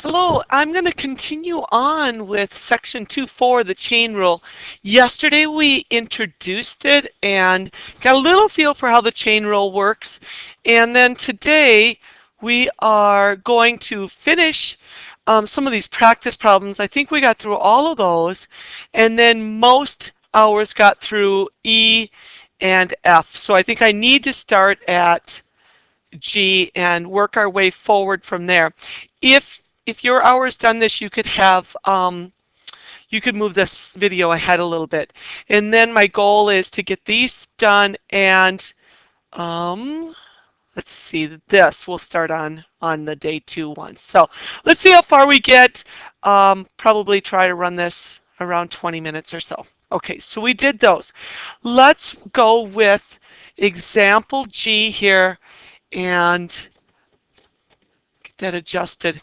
Hello, I'm going to continue on with section 2.4, the chain rule. Yesterday we introduced it and got a little feel for how the chain rule works. And then today we are going to finish some of these practice problems. I think we got through all of those. And then most hours got through E and F. So I think I need to start at G and work our way forward from there. If your hour's done this, you could have you could move this video ahead a little bit. And then my goal is to get these done, and let's see, this we'll start on the day 2 one. So let's see how far we get. Probably try to run this around 20 minutes or so. Okay, so we did those. Let's go with example G here and get that adjusted.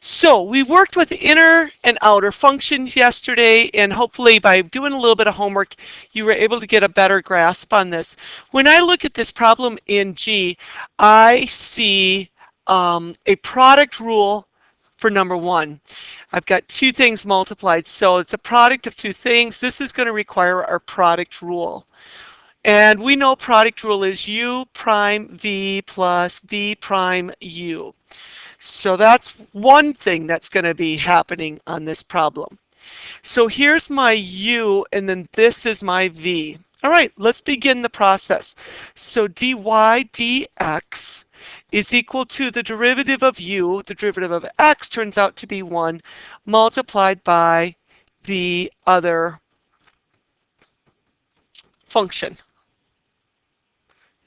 So we worked with inner and outer functions yesterday, and hopefully by doing a little bit of homework, you were able to get a better grasp on this. When I look at this problem in G, I see a product rule for number 1. I've got 2 things multiplied, so it's a product of 2 things. This is going to require our product rule. And we know product rule is U prime V plus V prime U. So that's one thing that's going to be happening on this problem. So here's my U, and then this is my V. All right, let's begin the process. So dy dx is equal to the derivative of U. The derivative of x turns out to be 1 multiplied by the other function.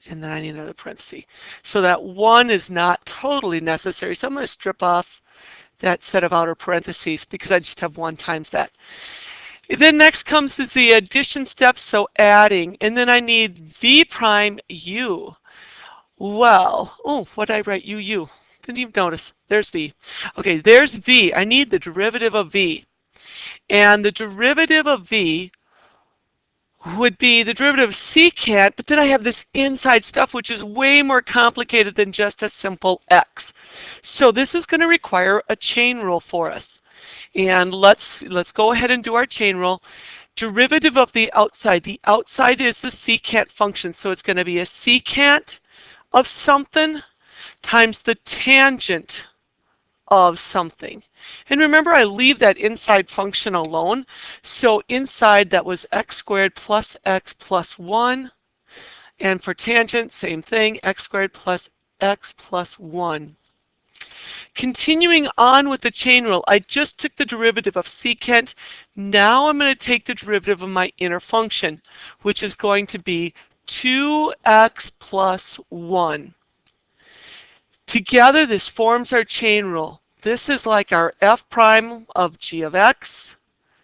And then I need another parenthesis. So that 1 is not totally necessary. So I'm going to strip off that set of outer parentheses because I just have 1 times that. Then next comes the addition step, so adding. And then I need v prime u. Well, oh, what did I write? U. Didn't even notice. There's v. Okay, there's v. I need the derivative of v. And the derivative of v would be the derivative of secant, but then I have this inside stuff which is way more complicated than just a simple x. So this is going to require a chain rule for us. And let's go ahead and do our chain rule. Derivative of the outside. The outside is the secant function, so it's going to be a secant of something times the tangent of something. And remember, I leave that inside function alone. So inside that was x squared plus x plus 1. And for tangent, same thing, x squared plus x plus 1. Continuing on with the chain rule, I just took the derivative of secant. Now I'm going to take the derivative of my inner function, which is going to be 2x plus 1. Together, this forms our chain rule. This is like our f prime of g of x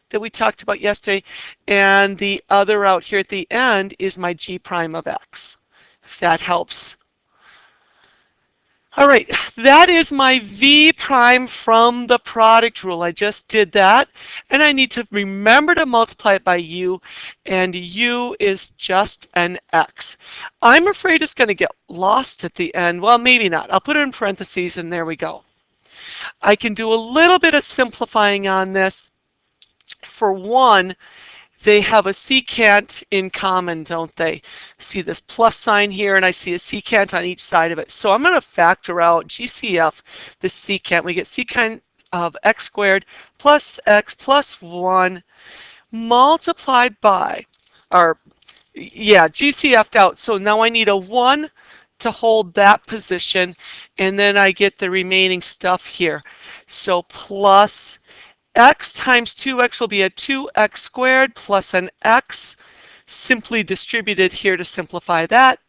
that we talked about yesterday, and the other out here at the end is my g prime of x, if that helps. All right, that is my v prime from the product rule. I just did that, and I need to remember to multiply it by u, and u is just an x. I'm afraid it's going to get lost at the end. Well, maybe not. I'll put it in parentheses, and there we go. I can do a little bit of simplifying on this. For one, they have a secant in common, don't they? See this plus sign here, and I see a secant on each side of it. So I'm going to factor out GCF, the secant. We get secant of x squared plus x plus 1 multiplied by, or yeah, GCF'd out. So now I need a 1 to hold that position, and then I get the remaining stuff here. So plus x times 2x will be a 2x squared plus an x, simply distributed here to simplify that,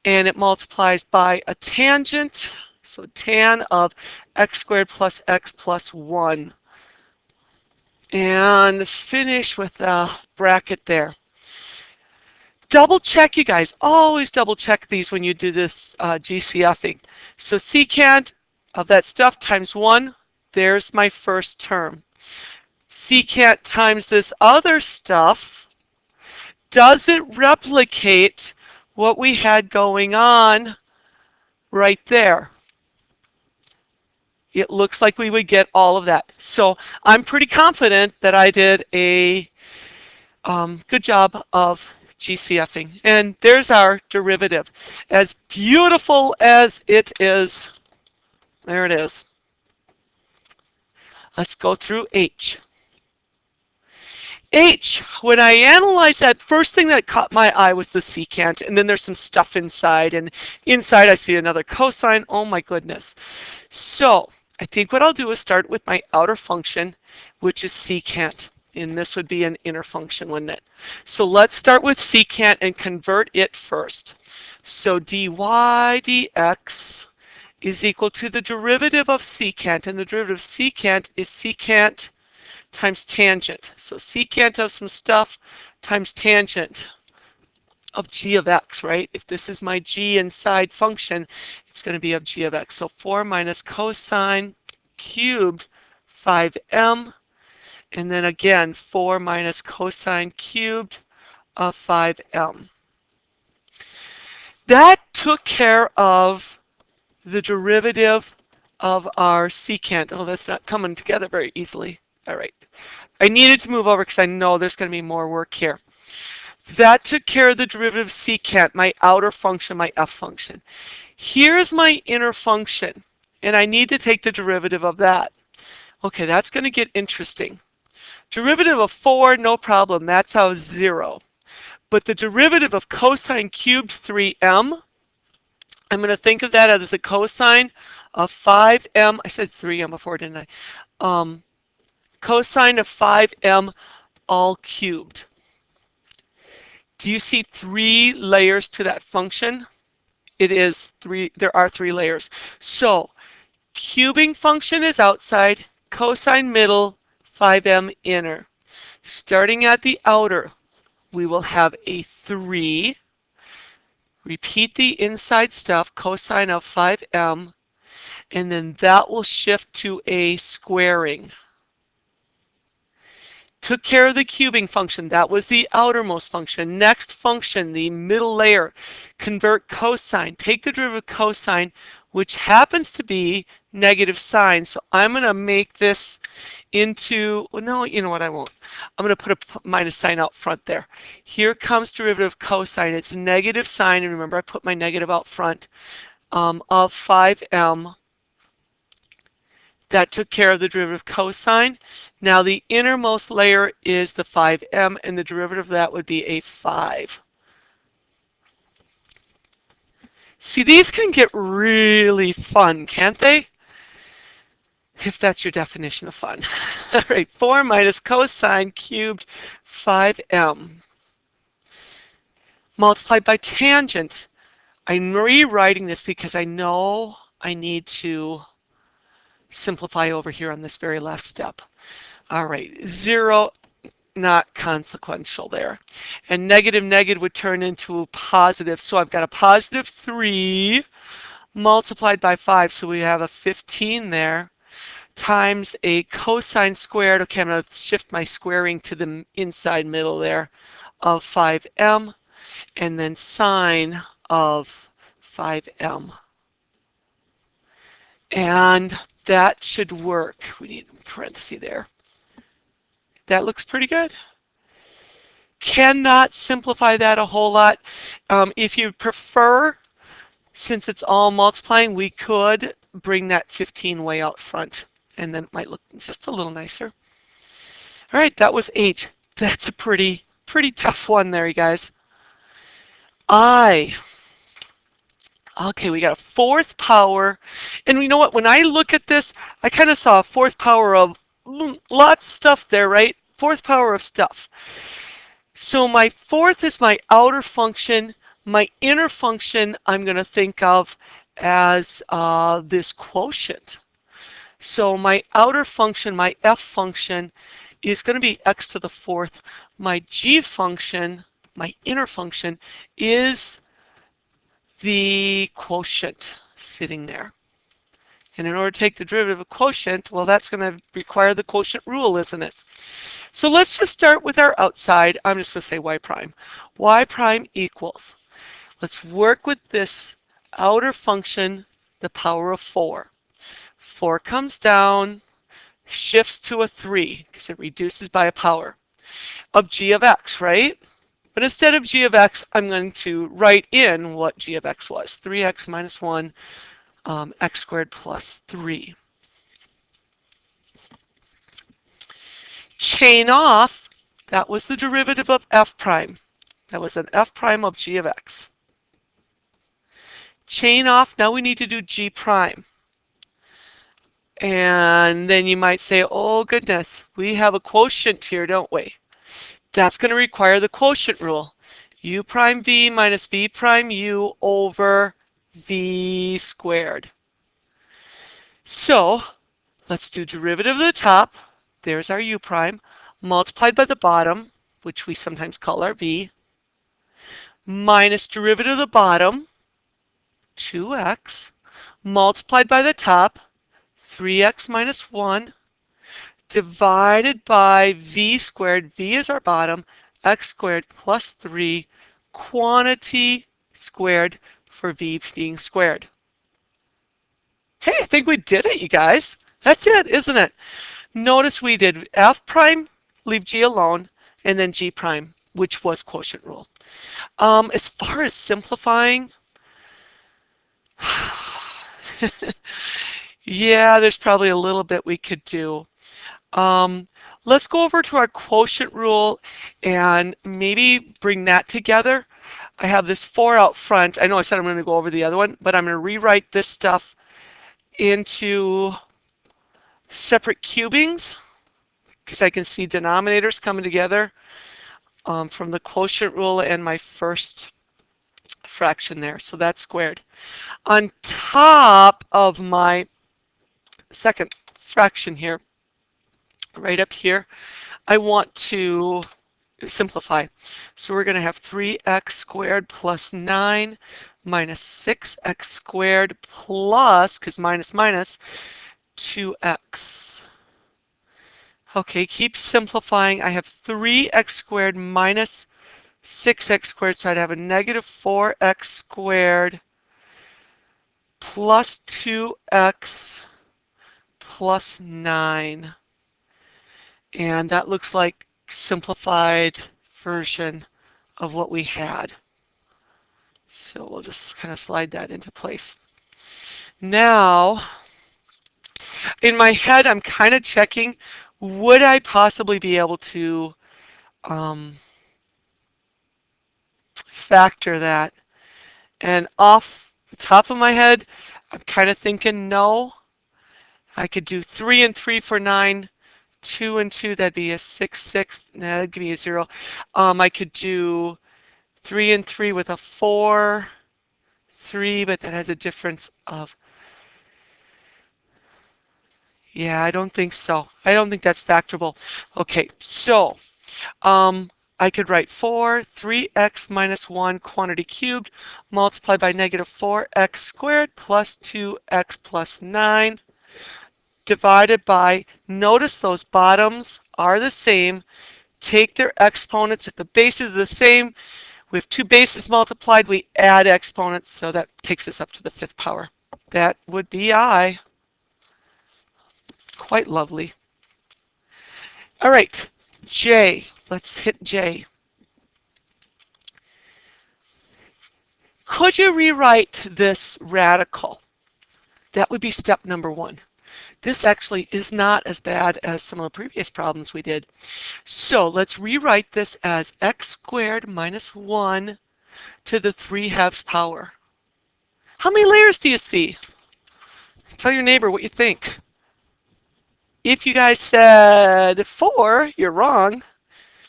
and it multiplies by a tangent, so tan of x squared plus x plus 1. And finish with a bracket there. Double check, you guys. Always double check these when you do this GCFing. So secant of that stuff times 1, there's my first term. Secant times this other stuff, does it replicate what we had going on right there? it looks like we would get all of that. So I'm pretty confident that I did a good job of GCFing. And there's our derivative. As beautiful as it is, there it is. Let's go through H. H, when I analyzed that, first thing that caught my eye was the secant, and then there's some stuff inside, and inside I see another cosine. Oh my goodness. So I think what I'll do is start with my outer function, which is secant, and this would be an inner function, wouldn't it? So let's start with secant and convert it first. So dy dx is equal to the derivative of secant, and the derivative of secant is secant times tangent. So secant of some stuff times tangent of g of x, right? If this is my g inside function, it's going to be of g of x. So 4 minus cosine cubed 5m, and then again 4 minus cosine cubed of 5m. That took care of the derivative of our secant. Oh, that's not coming together very easily. All right. I needed to move over because I know there's going to be more work here. That took care of the derivative of secant, my outer function, my f function. Here's my inner function, and I need to take the derivative of that. Okay, that's going to get interesting. Derivative of 4, no problem. That's how 0. But the derivative of cosine cubed 3m, I'm going to think of that as a cosine of 5m. I said 3m before, didn't I? Cosine of 5m all cubed. Do you see 3 layers to that function? It is 3. There are 3 layers. So cubing function is outside, cosine middle, 5m inner. Starting at the outer, we will have a 3. Repeat the inside stuff, cosine of 5m, and then that will shift to a squaring. Took care of the cubing function. That was the outermost function. Next function, the middle layer, convert cosine. Take the derivative of cosine, which happens to be negative sine. So I'm going to make this into, well, no, you know what, I won't. I'm going to put a minus sign out front there. Here comes derivative of cosine. It's negative sine, and remember I put my negative out front, of 5m. That took care of the derivative of cosine. Now the innermost layer is the 5m, and the derivative of that would be a 5. See, these can get really fun, can't they? If that's your definition of fun. All right, 4 minus cosine cubed 5m multiplied by tangent. I'm rewriting this because I know I need to simplify over here on this very last step. All right, 0, not consequential there. And negative negative would turn into a positive. So I've got a positive 3 multiplied by 5. So we have a 15 there times a cosine squared. Okay, I'm going to shift my squaring to the inside middle there of 5m, and then sine of 5m. And that should work. We need a parenthesis there. That looks pretty good. Cannot simplify that a whole lot. If you prefer, since it's all multiplying, we could bring that 15 way out front, and then it might look just a little nicer. All right, that was H. That's a pretty tough one there, you guys. I. Okay, we got a 4th power, and you know what? When I look at this, I kind of saw a 4th power of lots of stuff there, right? 4th power of stuff. So my 4th is my outer function. My inner function I'm going to think of as this quotient. So my outer function, my f function, is going to be x to the 4th. My g function, my inner function, is the quotient sitting there. And in order to take the derivative of quotient, well, that's going to require the quotient rule, isn't it? So let's just start with our outside. I'm just going to say y prime. Y prime equals. Let's work with this outer function, the power of 4. 4 comes down, shifts to a 3 because it reduces by a power of g of x, right? But instead of g of x, I'm going to write in what g of x was. 3x minus 1, x squared plus 3. Chain off, that was the derivative of f prime. That was an f prime of g of x. Chain off, now we need to do g prime. And then you might say, oh goodness, we have a quotient here, don't we? That's going to require the quotient rule. U prime v minus v prime u over v squared. So let's do derivative of the top. There's our u prime, multiplied by the bottom, which we sometimes call our v, minus derivative of the bottom, 2x, multiplied by the top, 3x minus 1, divided by v squared, v is our bottom, x squared plus 3, quantity squared for v being squared. Hey, I think we did it, you guys. That's it, isn't it? Notice we did f prime, leave g alone, and then g prime, which was quotient rule. As far as simplifying, yeah, there's probably a little bit we could do. Let's go over to our quotient rule and maybe bring that together. I have this 4 out front. I know I said I'm going to go over the other one, but I'm going to rewrite this stuff into separate cubings because I can see denominators coming together from the quotient rule and my first fraction there. So that's squared. On top of my second fraction here, right up here, I want to simplify. So we're going to have 3x squared plus 9 minus 6x squared plus, because minus minus, 2x. Okay, keep simplifying. I have 3x squared minus 6x squared, so I'd have a negative 4x squared plus 2x plus 9. And that looks like simplified version of what we had. So we'll just kind of slide that into place. Now, in my head, I'm kind of checking, would I possibly be able to factor that? And off the top of my head, I'm kind of thinking no. I could do 3 and 3 for 9. 2 and 2, that'd be a 6, 6. That'd give me a 0. I could do 3 and 3 with a 4, 3, but that has a difference of, yeah, I don't think so. I don't think that's factorable. Okay, so I could write 4, 3x minus 1 quantity cubed multiplied by negative 4x squared plus 2x plus 9. Divided by, notice those bottoms are the same, take their exponents. If the bases are the same, we have two bases multiplied, we add exponents, so that takes us up to the 5th power. That would be I. Quite lovely. All right, J. Let's hit J. Could you rewrite this radical? That would be step number 1. This actually is not as bad as some of the previous problems we did. So let's rewrite this as x squared minus 1 to the 3/2 power. How many layers do you see? Tell your neighbor what you think. If you guys said 4, you're wrong.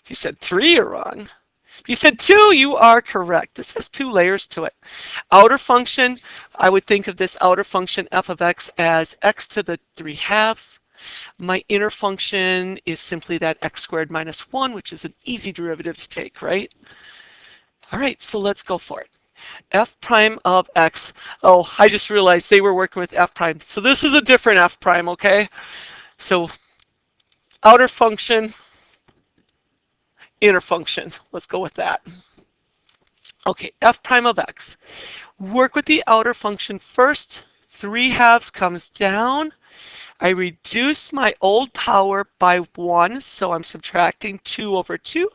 If you said 3, you're wrong. If you said 2, you are correct. This has 2 layers to it. Outer function, I would think of this outer function f of x as x to the 3/2. My inner function is simply that x squared minus 1, which is an easy derivative to take, right? All right, so let's go for it. F prime of x. Oh, I just realized they were working with f prime. So this is a different f prime, okay? So outer function, inner function. Let's go with that. Okay, f prime of x. Work with the outer function first. 3/2 comes down. I reduce my old power by 1, so I'm subtracting 2 over 2.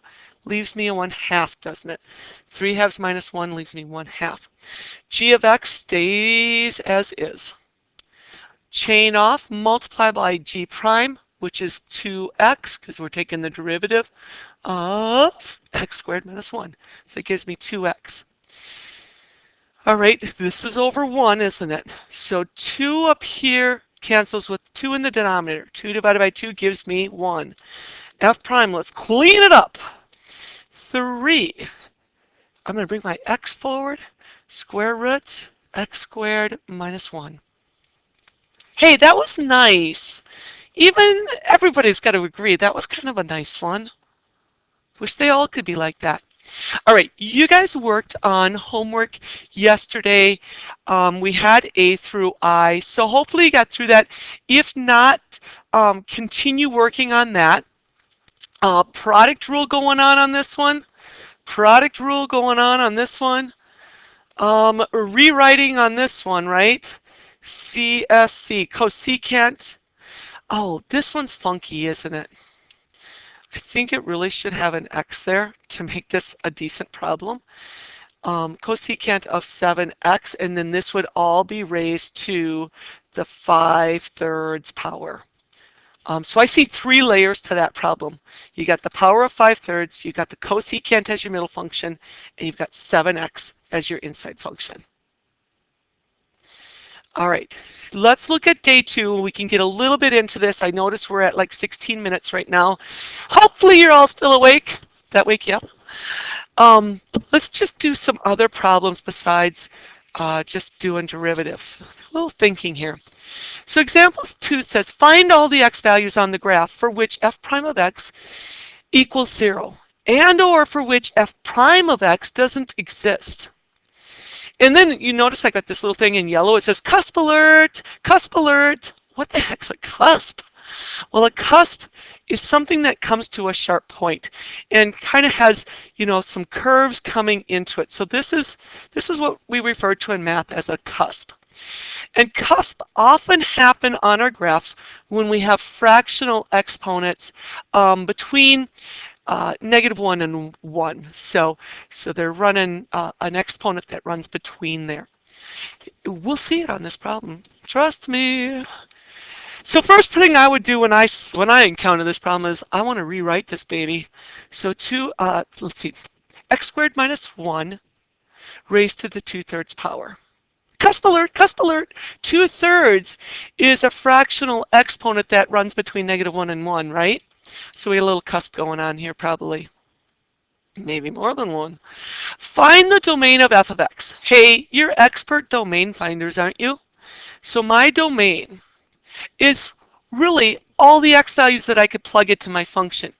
Leaves me a 1/2, doesn't it? 3 halves minus 1 leaves me 1/2. G of x stays as is. Chain off, multiply by g prime, which is 2x, because we're taking the derivative of x squared minus 1. So it gives me 2x. All right, this is over 1, isn't it? So 2 up here cancels with 2 in the denominator. 2 divided by 2 gives me 1. F prime, let's clean it up. 3. I'm going to bring my x forward. Square root x squared minus 1. Hey, that was nice. Even everybody's got to agree that was kind of a nice one. Wish they all could be like that. All right, you guys worked on homework yesterday. We had A through I, so hopefully you got through that. If not, continue working on that. Product rule going on this one. Product rule going on this one. Rewriting on this one, right? CSC, cosecant. Oh, this one's funky, isn't it? I think it really should have an x there to make this a decent problem. Cosecant of 7x, and then this would all be raised to the 5/3 power. So I see 3 layers to that problem. You got the power of 5/3, you got the cosecant as your middle function, and you've got 7x as your inside function. All right, let's look at day 2. We can get a little bit into this. I notice we're at like 16 minutes right now. Hopefully you're all still awake. That wake you up? Let's just do some other problems besides just doing derivatives. A little thinking here. So example 2 says, find all the x values on the graph for which f prime of x equals 0, and or for which f prime of x doesn't exist. And then you notice I got this little thing in yellow. It says cusp alert, cusp alert. What the heck's a cusp? Well, a cusp is something that comes to a sharp point and kind of has, some curves coming into it. So this is what we refer to in math as a cusp. And cusp often happen on our graphs when we have fractional exponents between -1 and 1. So they're running an exponent that runs between there. We'll see it on this problem. Trust me. So first thing I would do when I encounter this problem is I want to rewrite this baby. So let's see, x squared minus 1 raised to the 2/3 power. Cusp alert, cusp alert. 2/3 is a fractional exponent that runs between -1 and 1, right? So we have a little cusp going on here, probably. Maybe more than one. Find the domain of f of x. Hey, you're expert domain finders, aren't you? So my domain is really all the x values that I could plug into my function.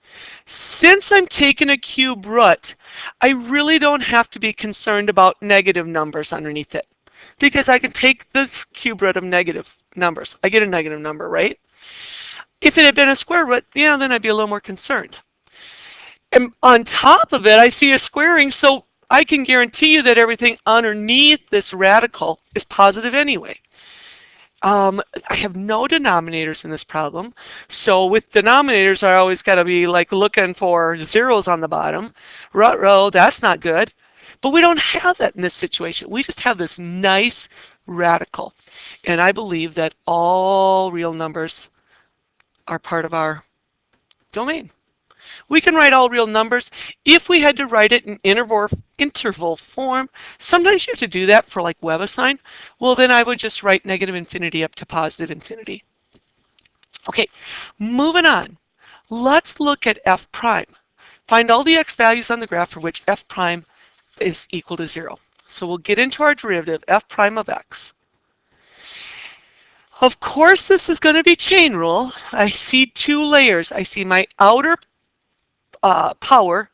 Since I'm taking a cube root, I really don't have to be concerned about negative numbers underneath it, because I can take the cube root of negative numbers. I get a negative number, right? If it had been a square root, yeah, then I'd be a little more concerned. And on top of it, I see a squaring, so I can guarantee you that everything underneath this radical is positive anyway. I have no denominators in this problem, so with denominators, I always got to be like looking for zeros on the bottom. Ruh-roh, that's not good. But we don't have that in this situation. We just have this nice radical. And I believe that all real numbers are part of our domain. We can write all real numbers. If we had to write it in interval form, sometimes you have to do that for like WebAssign. Well, then I would just write -infinity up to +infinity. Okay, moving on. Let's look at f prime. Find all the x values on the graph for which f prime is equal to 0. So we'll get into our derivative, f prime of x. Of course, this is going to be chain rule. I see 2 layers. I see my outer power,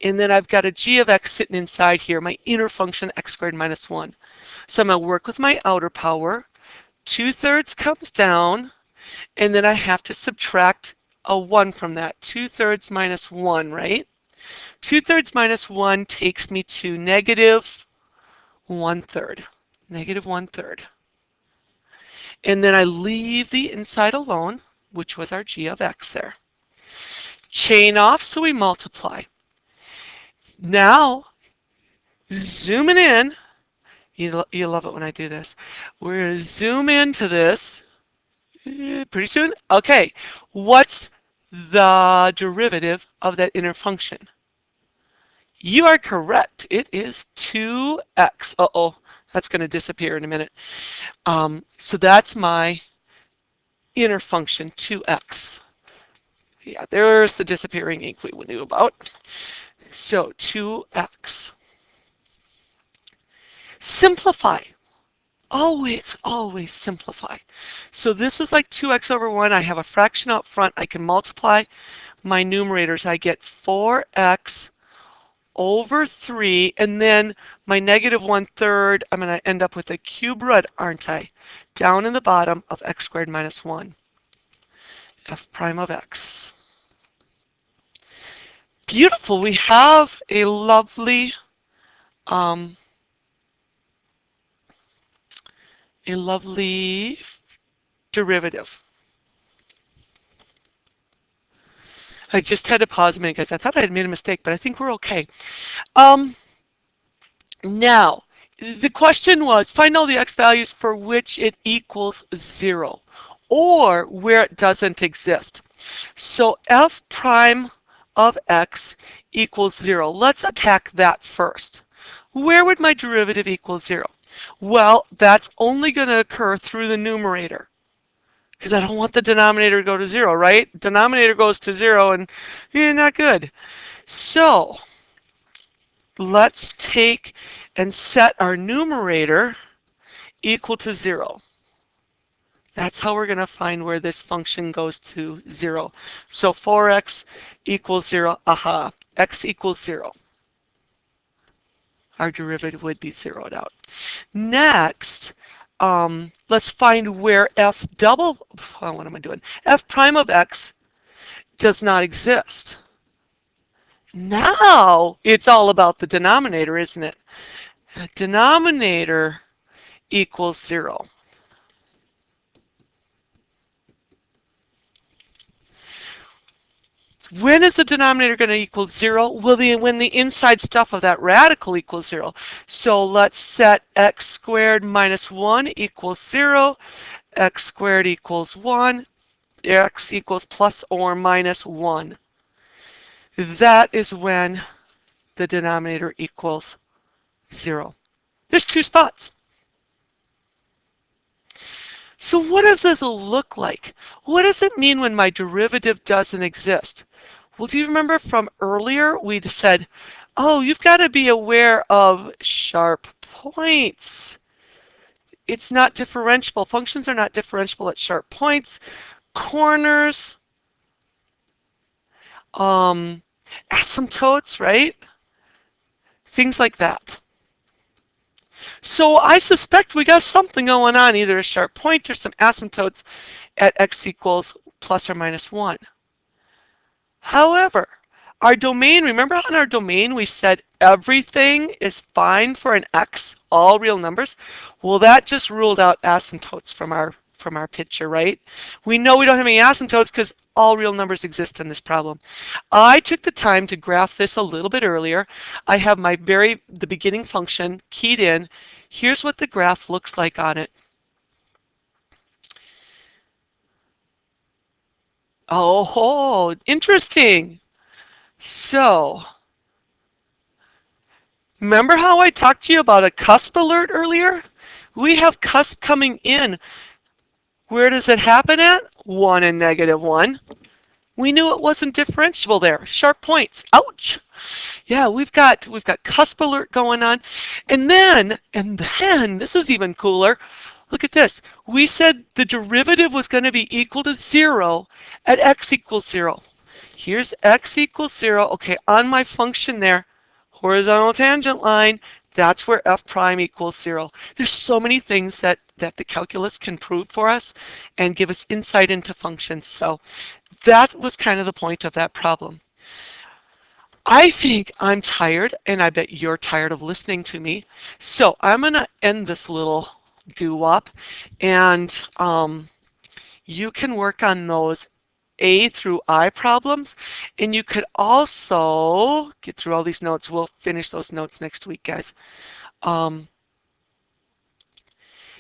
and then I've got a g of x sitting inside here, my inner function x squared minus 1. So I'm going to work with my outer power. 2/3 comes down, and then I have to subtract a 1 from that. 2/3 minus 1, right? 2/3 minus 1 takes me to -1/3. -1/3. And then I leave the inside alone, which was our g of x there. Chain off, so we multiply. Now, zooming in, you love it when I do this. We're going to zoom into this pretty soon. Okay, what's the derivative of that inner function? You are correct. It is 2x. Uh-oh, that's going to disappear in a minute. So that's my inner function, 2x. Yeah, there's the disappearing ink we knew about. So 2x. Simplify. Always, always simplify. So this is like 2x over 1. I have a fraction up front. I can multiply my numerators. I get 4x over 3, and then my negative 1/3, I'm going to end up with a cube root, aren't I? Down in the bottom of x squared minus 1, f prime of x. Beautiful. We have a lovely derivative. I just had to pause a minute, guys. I thought I had made a mistake, but I think we're okay. Now, the question was, find all the x values for which it equals 0, or where it doesn't exist. So f prime of x equals 0. Let's attack that first. Where would my derivative equal 0? Well, that's only going to occur through the numerator, because I don't want the denominator to go to 0, right? Denominator goes to 0 and not good. So let's take and set our numerator equal to 0. That's how we're going to find where this function goes to 0. So 4x equals 0. Aha, x equals 0. Our derivative would be zeroed out. Next, let's find where f prime of x does not exist. Now it's all about the denominator, isn't it? Denominator equals 0. When is the denominator going to equal 0? Well, when the inside stuff of that radical equals 0. So let's set x squared minus 1 equals 0, x squared equals 1, x equals plus or minus 1. That is when the denominator equals 0. There's two spots. So what does this look like? What does it mean when my derivative doesn't exist? Well, do you remember from earlier we said, oh, you've got to be aware of sharp points. It's not differentiable. Functions are not differentiable at sharp points, corners, asymptotes, right? Things like that. So I suspect we got something going on, either a sharp point or some asymptotes at x equals plus or minus 1. However, our domain, remember on our domain we said everything is fine for an x, all real numbers? Well, that just ruled out asymptotes from our picture, right? We know we don't have any asymptotes because all real numbers exist in this problem. I took the time to graph this a little bit earlier. I have the beginning function keyed in. Here's what the graph looks like on it. Oh, interesting. So, remember how I talked to you about a cusp alert earlier? We have cusp coming in. Where does it happen at? 1 and negative 1. We knew it wasn't differentiable there. Sharp points. Ouch. Yeah, we've got cusp alert going on. And then, this is even cooler. Look at this. We said the derivative was going to be equal to 0 at x equals 0. Here's x equals 0. Okay, on my function there, horizontal tangent line, that's where f prime equals 0. There's so many things that the calculus can prove for us and give us insight into functions. So that was kind of the point of that problem. I think I'm tired, and I bet you're tired of listening to me. So I'm going to end this little due up, and you can work on those A through I problems, and you could also get through all these notes. We'll finish those notes next week, guys. Um,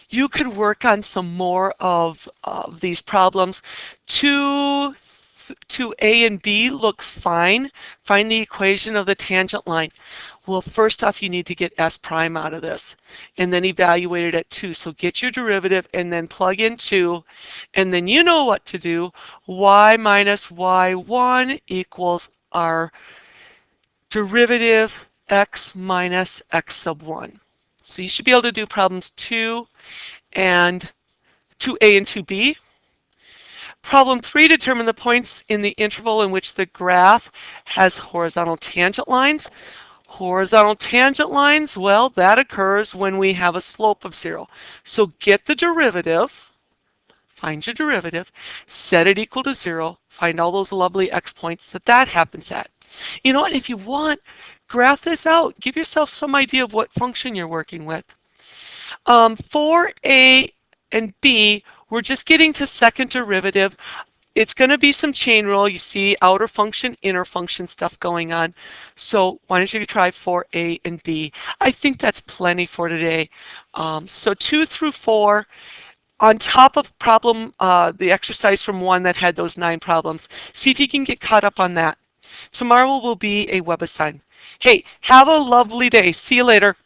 you could work on some more of these problems. 2A and B look fine. Find the equation of the tangent line. Well, first off, you need to get S prime out of this and then evaluate it at 2. So get your derivative and then plug in 2, and then you know what to do. Y minus y1 equals our derivative x minus x sub 1. So you should be able to do problems 2 and 2A and 2B. Problem 3, determine the points in the interval in which the graph has horizontal tangent lines. Horizontal tangent lines, well, that occurs when we have a slope of 0. So get the derivative, find your derivative, set it equal to 0, find all those lovely x points that happens at. You know what, if you want, graph this out. Give yourself some idea of what function you're working with. For A and B, we're just getting to second derivative. It's going to be some chain rule. You see outer function, inner function stuff going on. So why don't you try for A and B? I think that's plenty for today. So 2 through 4, on top of the exercise from 1 that had those 9 problems. See if you can get caught up on that. Tomorrow will be a web assignment. Hey, have a lovely day. See you later.